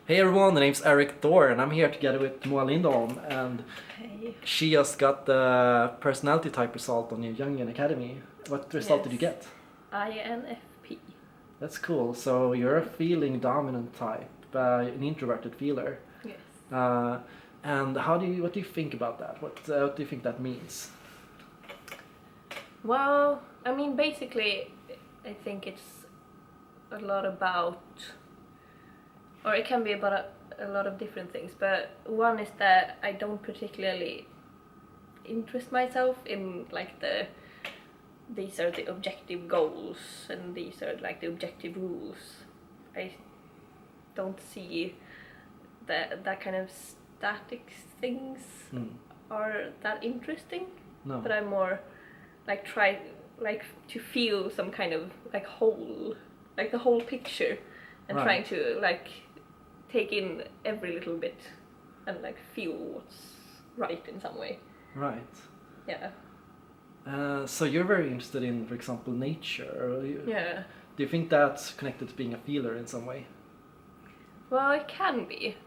Hey everyone, the name's Eric Thor and I'm here together with Moa Lindholm, and Hey. she just got the personality type result on your Jungian Academy. What result did you get? INFP. That's cool. So you're a feeling dominant type, an introverted feeler. Yes. And what do you think about that? What do you think that means? Well, I mean, basically, I think it's a lot about, or it can be about a lot of different things, but one is that I don't particularly interest myself in like these are the objective goals and these are like the objective rules. I don't see that kind of static things are that interesting. No. But I'm more like try like to feel some kind of like whole, like the whole picture, and Right. trying to like take in every little bit and like feel what's right in some way. Right. Yeah. So you're very interested in, for example, nature. Yeah. Do you think that's connected to being a feeler in some way? Well, it can be.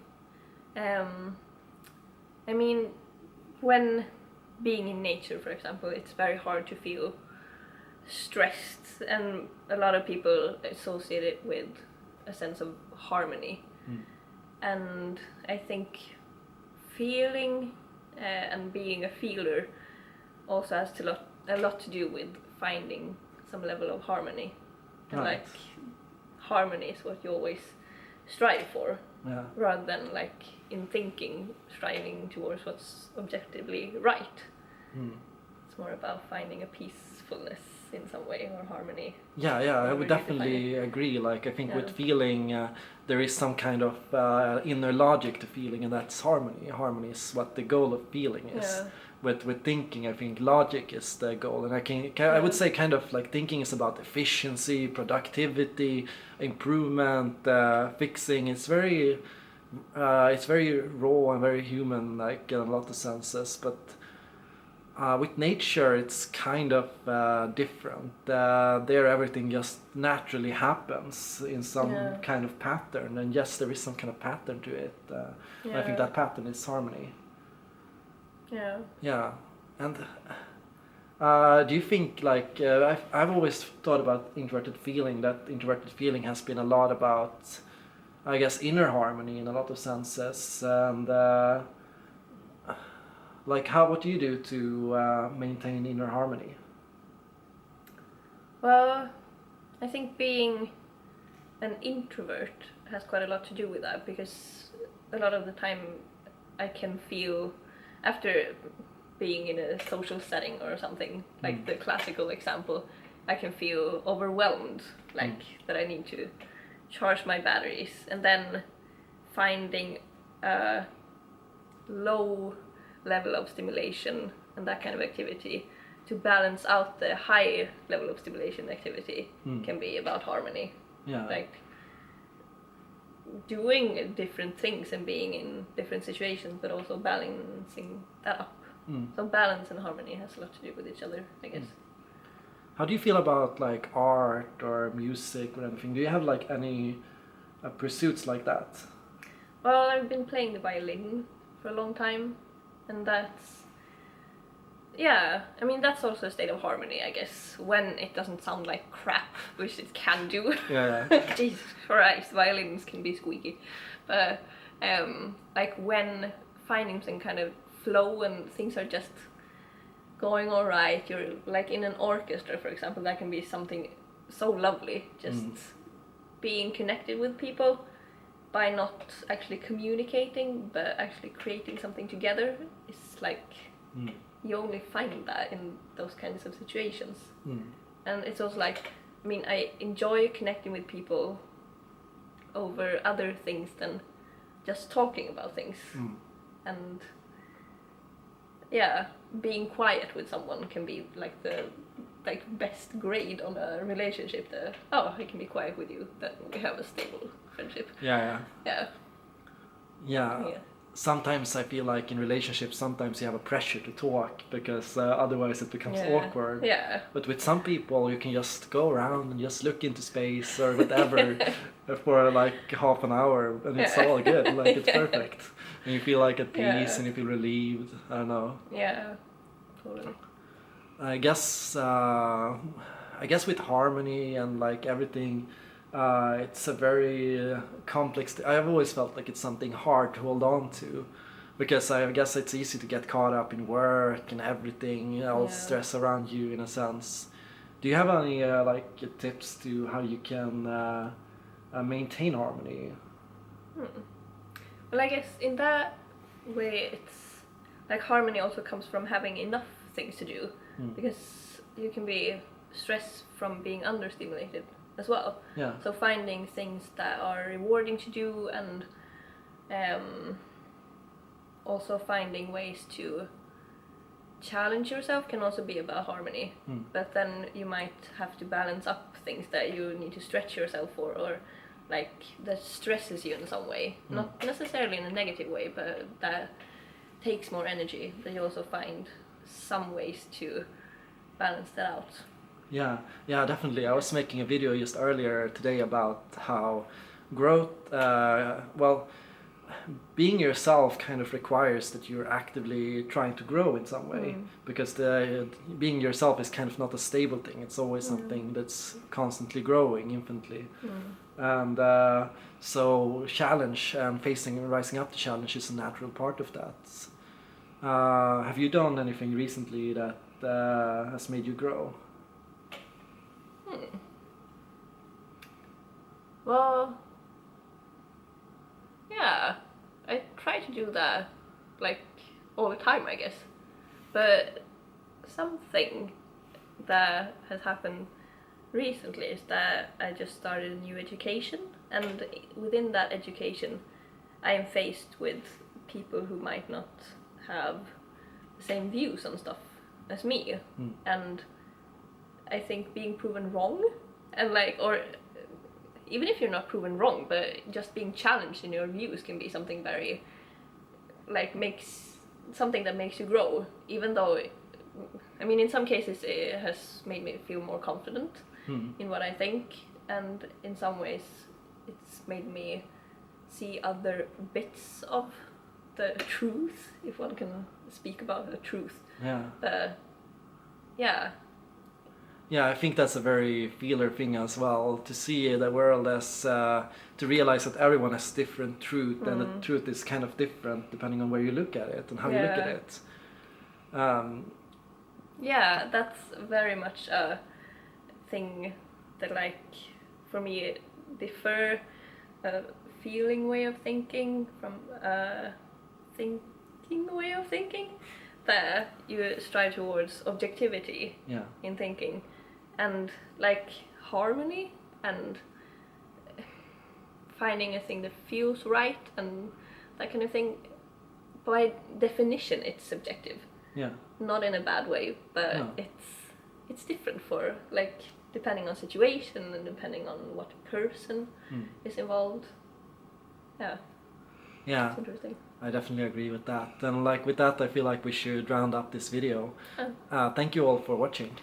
I mean, when being in nature, for example, it's very hard to feel stressed, and a lot of people associate it with a sense of harmony. And I think feeling and being a feeler also has a lot to do with finding some level of harmony. And Right. like harmony is what you always strive for, Yeah. rather than like in thinking striving towards what's objectively right. It's more about finding a peacefulness in some way, or harmony. Yeah, I However would you define definitely agree. Like, I think with Yeah. feeling, there is some kind of inner logic to feeling, and that's harmony. Harmony is what the goal of feeling is. Yeah. With thinking, I think logic is the goal, and I would say kind of like thinking is about efficiency, productivity, improvement, fixing. It's very raw and very human, like in a lot of senses, but. With nature, it's kind of different. There, everything just naturally happens in some Yeah. kind of pattern, and yes, there is some kind of pattern to it. I think Yeah. that pattern is harmony. Yeah. Yeah, and do you think like I've always thought about introverted feeling, that introverted feeling has been a lot about, I guess, inner harmony in a lot of senses, and. Like, what do you do to maintain inner harmony? Well, I think being an introvert has quite a lot to do with that, because a lot of the time I can feel, after being in a social setting or something, like the classical example, I can feel overwhelmed, like that I need to charge my batteries, and then finding a low level of stimulation and that kind of activity to balance out the high level of stimulation activity can be about harmony. Yeah. Like doing different things and being in different situations, but also balancing that up. So balance and harmony has a lot to do with each other, I guess. How do you feel about like art or music or anything? Do you have like any pursuits like that? Well, I've been playing the violin for a long time, and I mean, that's also a state of harmony, I guess, when it doesn't sound like crap, which it can do. Yeah. Jesus Christ, violins can be squeaky. But like when finding some kind of flow and things are just going all right, you're like in an orchestra, for example, that can be something so lovely, just being connected with people by not actually communicating, but actually creating something together. It's like you only find that in those kinds of situations. And it's also like, I mean, I enjoy connecting with people over other things than just talking about things. And yeah, being quiet with someone can be like the best grade on a relationship. I can be quiet with you, then we have a stable friendship. Yeah. Yeah. sometimes I feel like in relationships, sometimes you have a pressure to talk because otherwise it becomes awkward. Yeah. But with some people, you can just go around and just look into space or whatever for like half an hour, and it's all good. Like it's perfect, and you feel like at peace and you feel relieved. I don't know. Yeah, totally. I guess with harmony and like everything, it's a very complex. I've always felt like it's something hard to hold on to, because I guess it's easy to get caught up in work and everything, all stress around you in a sense. Do you have any like tips to how you can maintain harmony? Well, I guess in that way, it's like harmony also comes from having enough things to do, because you can be stressed from being understimulated as well. Yeah. So finding things that are rewarding to do, and also finding ways to challenge yourself can also be about harmony. But then you might have to balance up things that you need to stretch yourself for, or like that stresses you in some way, not necessarily in a negative way, but that takes more energy. That you also find some ways to balance that out. Yeah, definitely. I was making a video just earlier today about how growth, being yourself kind of requires that you're actively trying to grow in some way, because being yourself is kind of not a stable thing. It's always something that's constantly growing infinitely. And so challenge and rising up to challenge is a natural part of that. Have you done anything recently that has made you grow? Well, yeah, I try to do that like all the time, I guess. But something that has happened recently is that I just started a new education, and within that education I am faced with people who might not have the same views on stuff as me. And I think being proven wrong, and like, or even if you're not proven wrong, but just being challenged in your views can be something very, like, something that makes you grow, even though, I mean, in some cases it has made me feel more confident in what I think, and in some ways it's made me see other bits of the truth, if one can speak about the truth. Yeah, I think that's a very feeler thing as well, to see the world as, to realize that everyone has different truth, and the truth is kind of different depending on where you look at it and how you look at it. Yeah, that's very much a thing that, like, for me, differ a feeling way of thinking from a thinking way of thinking, that you strive towards objectivity in thinking, and like harmony, and finding a thing that feels right and that kind of thing. By definition it's subjective, not in a bad way, but it's different for, like, depending on situation and depending on what person is involved. It's interesting. I definitely agree with that. And like with that, I feel like we should round up this video. Thank you all for watching.